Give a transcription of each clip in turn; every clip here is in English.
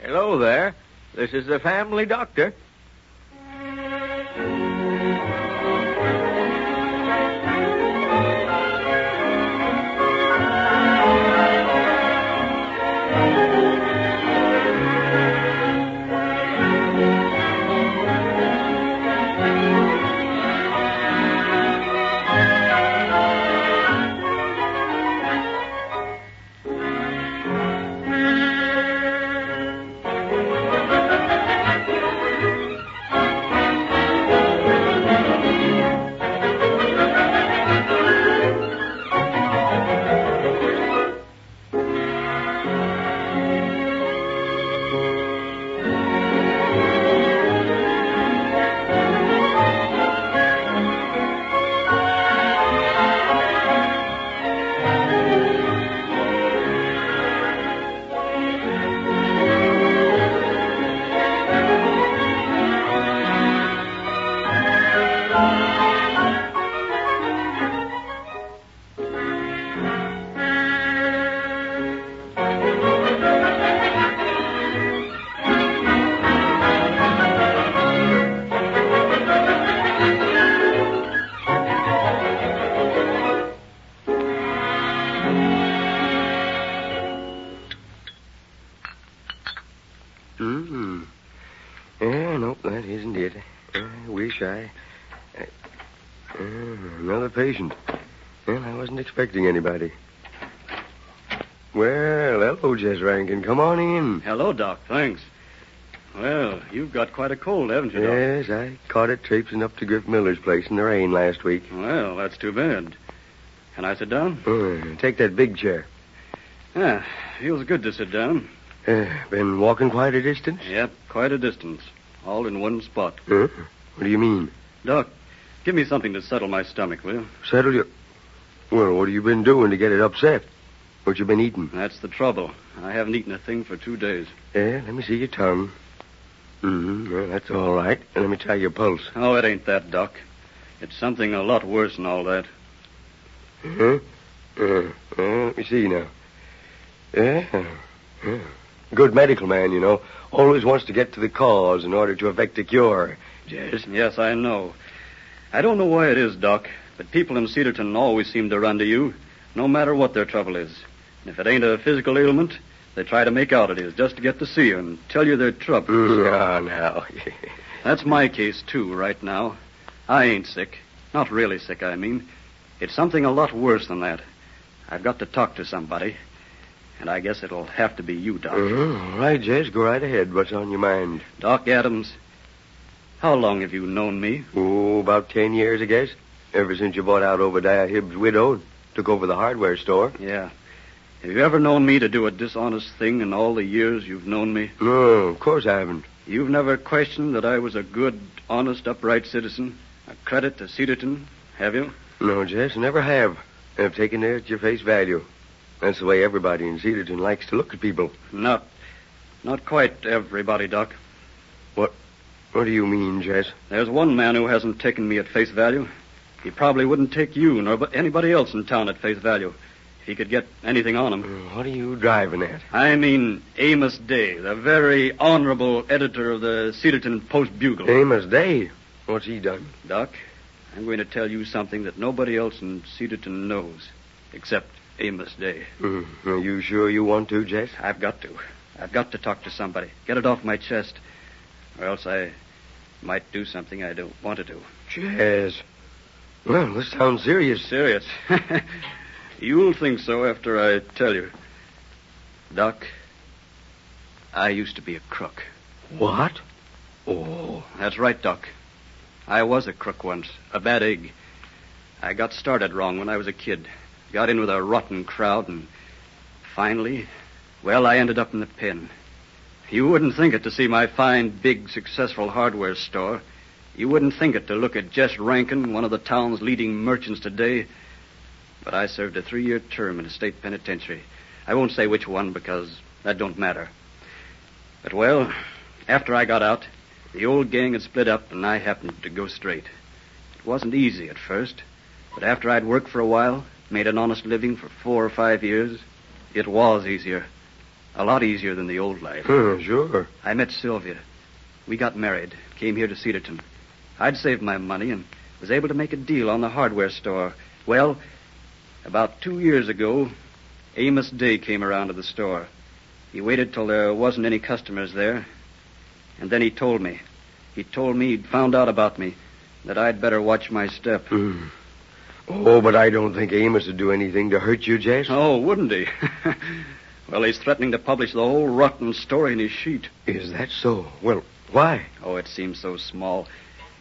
Hello there. This is the family doctor. Nope, that isn't it. I wish another patient. Well, I wasn't expecting anybody. Well, hello, Jess Rankin. Come on in. Hello, Doc. Thanks. Well, you've got quite a cold, haven't you, Doc? Yes, I caught it traipsing up to Griff Miller's place in the rain last week. Well, that's too bad. Can I sit down? Take that big chair. Yeah, feels good to sit down. Been walking quite a distance? Yep, quite a distance. All in one spot. What do you mean? Doc, give me something to settle my stomach, will you? Settle your... Well, what have you been doing to get it upset? What you been eating? That's the trouble. I haven't eaten a thing for 2 days. Yeah, let me see your tongue. Well, that's all right. And let me try your pulse. Oh, it ain't that, Doc. It's something a lot worse than all that. Let me see now. Yeah. Good medical man, you know. Always wants to get to the cause in order to effect a cure. Yes, I know. I don't know why it is, Doc, but people in Cedarton always seem to run to you, no matter what their trouble is. And if it ain't a physical ailment, they try to make out it is, just to get to see you and tell you their troubles. Now. That's my case, too, right now. I ain't sick. Not really sick, I mean. It's something a lot worse than that. I've got to talk to somebody. And I guess it'll have to be you, Doc. All right, Jess, go right ahead. What's on your mind? Doc Adams, how long have you known me? Oh, about 10 years, I guess. Ever since you bought out Obadiah Hibbs' widow and took over the hardware store. Yeah. Have you ever known me to do a dishonest thing in all the years you've known me? No, of course I haven't. You've never questioned that I was a good, honest, upright citizen? A credit to Cedarton, have you? No, Jess, never have. I've taken it at your face value. That's the way everybody in Cedarton likes to look at people. Not quite everybody, Doc. What do you mean, Jess? There's one man who hasn't taken me at face value. He probably wouldn't take you nor anybody else in town at face value if he could get anything on him. What are you driving at? I mean Amos Day, the very honorable editor of the Cedarton Post-Bugle. Amos Day? What's he done? Doc, I'm going to tell you something that nobody else in Cedarton knows, except Amos Day. Are you sure you want to, Jess? I've got to. I've got to talk to somebody. Get it off my chest. Or else I might do something I don't want to do. Jess. Well, this sounds serious. Serious? You'll think so after I tell you. Doc, I used to be a crook. What? Oh. That's right, Doc. I was a crook once. A bad egg. I got started wrong when I was a kid. Got in with a rotten crowd, and finally, well, I ended up in the pen. You wouldn't think it to see my fine, big, successful hardware store. You wouldn't think it to look at Jess Rankin, one of the town's leading merchants today. But I served a 3-year term in a state penitentiary. I won't say which one because that don't matter. But, well, after I got out, the old gang had split up and I happened to go straight. It wasn't easy at first, but after I'd worked for a while, made an honest living for 4 or 5 years, it was easier. A lot easier than the old life. Sure. I met Sylvia. We got married, came here to Cedarton. I'd saved my money and was able to make a deal on the hardware store. Well, about 2 years ago, Amos Day came around to the store. He waited till there wasn't any customers there, and then he told me. He told me he'd found out about me, that I'd better watch my step. Oh, but I don't think Amos would do anything to hurt you, Jess. Oh, wouldn't he? Well, he's threatening to publish the whole rotten story in his sheet. Is that so? Well, why? Oh, it seems so small.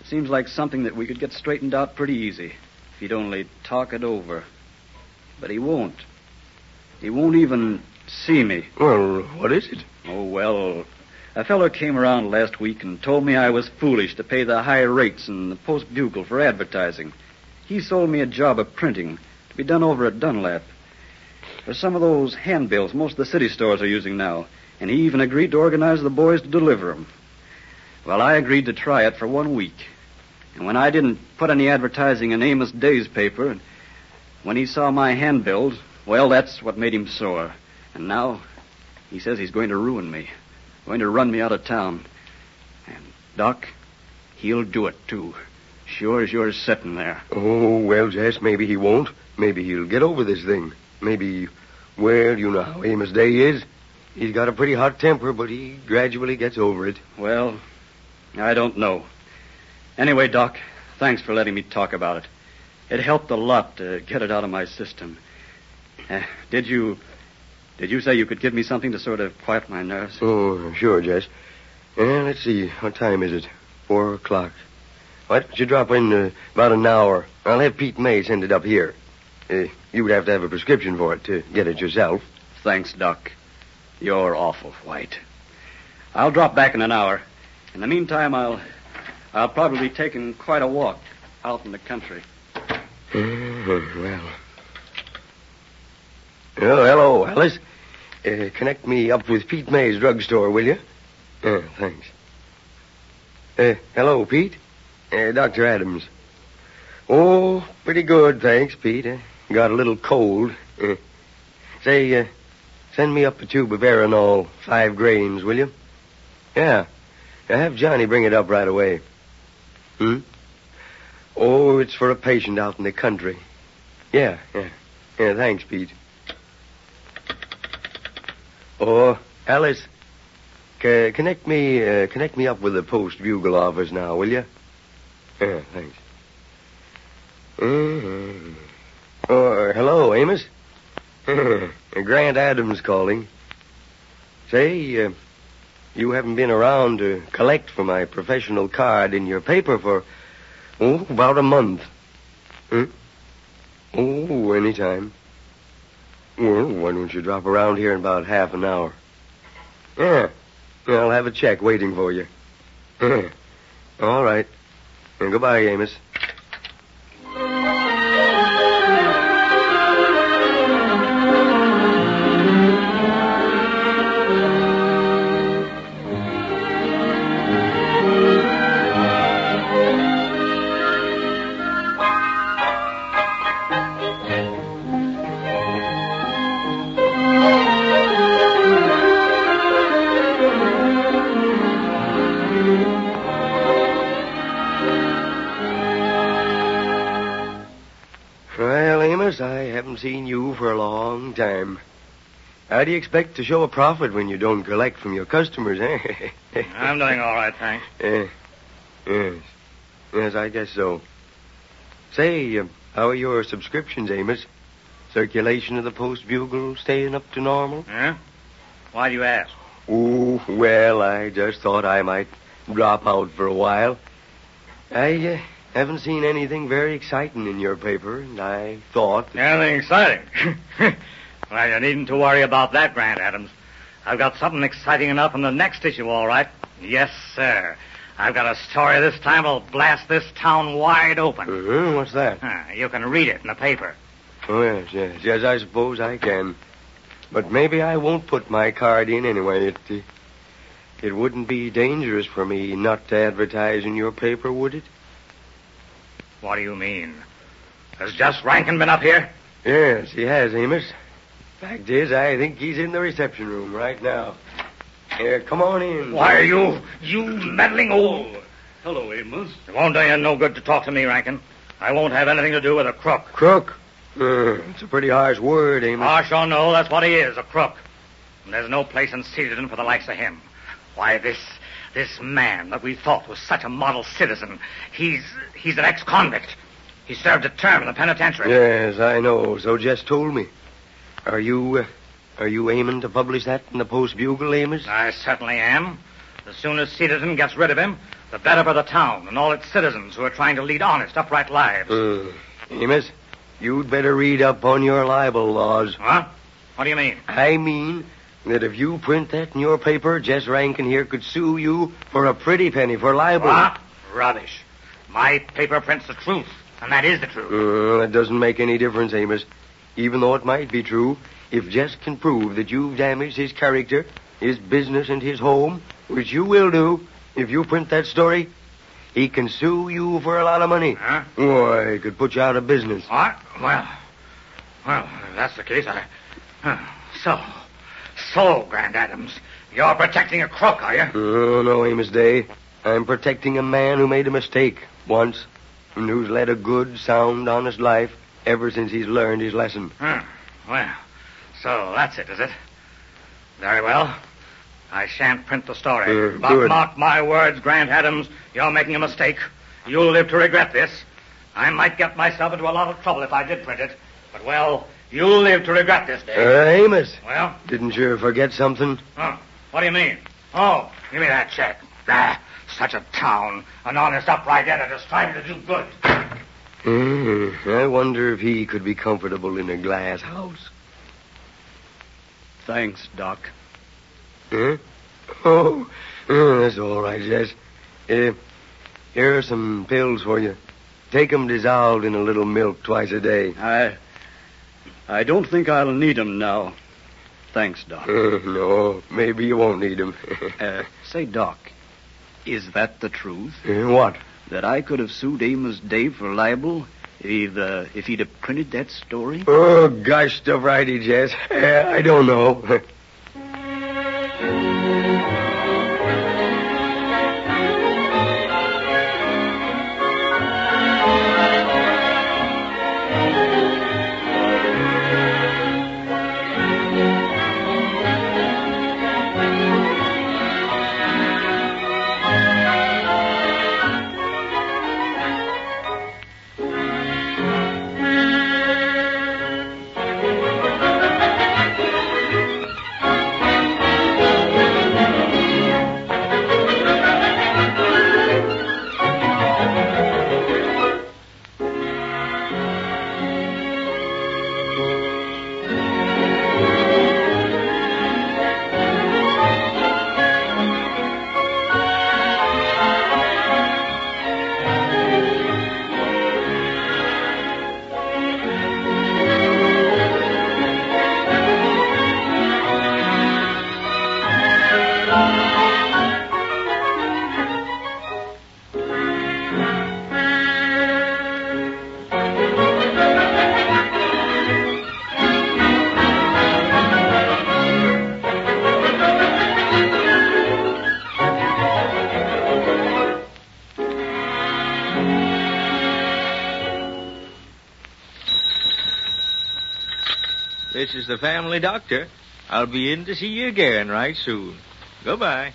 It seems like something that we could get straightened out pretty easy if he'd only talk it over. But he won't. He won't even see me. Well, what is it? Oh, well, a fellow came around last week and told me I was foolish to pay the high rates in the Post-Bugle for advertising. He sold me a job of printing to be done over at Dunlap. For some of those handbills most of the city stores are using now, and he even agreed to organize the boys to deliver them. Well, I agreed to try it for 1 week. And when I didn't put any advertising in Amos Day's paper, and when he saw my handbills, well, that's what made him sore. And now he says he's going to ruin me, going to run me out of town. And, Doc, he'll do it, too. Sure as you're sitting there. Oh, well, Jess, maybe he won't. Maybe he'll get over this thing. Maybe, well, you know how Amos Day is. He's got a pretty hot temper, but he gradually gets over it. Well, I don't know. Anyway, Doc, thanks for letting me talk about it. It helped a lot to get it out of my system. Did you say you could give me something to sort of quiet my nerves? Oh, sure, Jess. Let's see. What time is it? 4 o'clock. Why don't you drop in about an hour? I'll have Pete May send it up here. You would have to have a prescription for it to get it yourself. Thanks, Doc. You're awful white. I'll drop back in an hour. In the meantime, I'll probably be taking quite a walk out in the country. Well. Oh, hello, Alice. Connect me up with Pete May's drugstore, will you? Thanks. Hello, Pete. Dr. Adams. Oh, pretty good, thanks, Pete. Got a little cold. Say, send me up a tube of Aeronol, 5 grains, will you? Yeah. Have Johnny bring it up right away. Oh, it's for a patient out in the country. Yeah, thanks, Pete. Oh, Alice, connect me up with the Post-Bugle office now, will you? Yeah, thanks. Oh, hello, Amos. Grant Adams calling. Say, you haven't been around to collect for my professional card in your paper for, about a month. Oh, anytime. Well, why don't you drop around here in about half an hour? Yeah, I'll have a check waiting for you. All right. And goodbye, Amos. I haven't seen you for a long time. How do you expect to show a profit when you don't collect from your customers, eh? I'm doing all right, thanks. Yes, I guess so. Say, how are your subscriptions, Amos? Circulation of the Post-Bugle staying up to normal? Yeah? Why do you ask? Oh, well, I just thought I might drop out for a while. I haven't seen anything very exciting in your paper, and I thought... Anything exciting? Well, you needn't to worry about that, Grant Adams. I've got something exciting enough in the next issue, all right. Yes, sir. I've got a story this time that'll blast this town wide open. What's that? You can read it in the paper. Oh, yes, I suppose I can. But maybe I won't put my card in anyway. It wouldn't be dangerous for me not to advertise in your paper, would it? What do you mean? Has Just Rankin been up here? Yes, he has, Amos. Fact is, I think he's in the reception room right now. Here, come on in. Why are you meddling old? Hello, Amos. It won't do you no good to talk to me, Rankin. I won't have anything to do with a crook. Crook? It's a pretty harsh word, Amos. Harsh or no, that's what he is, a crook. And there's no place in Cedarton for the likes of him. Why, this man that we thought was such a model citizen, he's an ex-convict. He served a term in the penitentiary. Yes, I know. So Jess told me. Are you aiming to publish that in the Post-Bugle, Amos? I certainly am. The sooner Cedarton gets rid of him, the better for the town and all its citizens who are trying to lead honest, upright lives. Amos, you'd better read up on your libel laws. Huh? What do you mean? I mean that if you print that in your paper, Jess Rankin here could sue you for a pretty penny for libel. What? Rubbish. My paper prints the truth, and that is the truth. That doesn't make any difference, Amos. Even though it might be true, if Jess can prove that you've damaged his character, his business, and his home, which you will do if you print that story, he can sue you for a lot of money. Huh? Why, he could put you out of business. What? Well, if that's the case, So, Grant Adams, you're protecting a crook, are you? Oh, no, Amos Day. I'm protecting a man who made a mistake once and who's led a good, sound, honest life ever since he's learned his lesson. Well, so that's it, is it? Very well. I shan't print the story. But good. Mark my words, Grant Adams, you're making a mistake. You'll live to regret this. I might get myself into a lot of trouble if I did print it. But, well, you'll live to regret this day. Amos. Well? Didn't you forget something? What do you mean? Oh, give me that check. Such a town. An honest, upright editor's trying to do good. I wonder if he could be comfortable in a glass house. Thanks, Doc. Huh? Oh, that's all right, Jess. Here are some pills for you. Take them dissolved in a little milk twice a day. I don't think I'll need 'em now. Thanks, Doc. No, maybe you won't need them. Say, Doc, is that the truth? What? That I could have sued Amos Dave for libel if he'd have printed that story? Oh, gosh, stuff righty, Jess. I don't know. This is the family doctor. I'll be in to see you again right soon. Goodbye.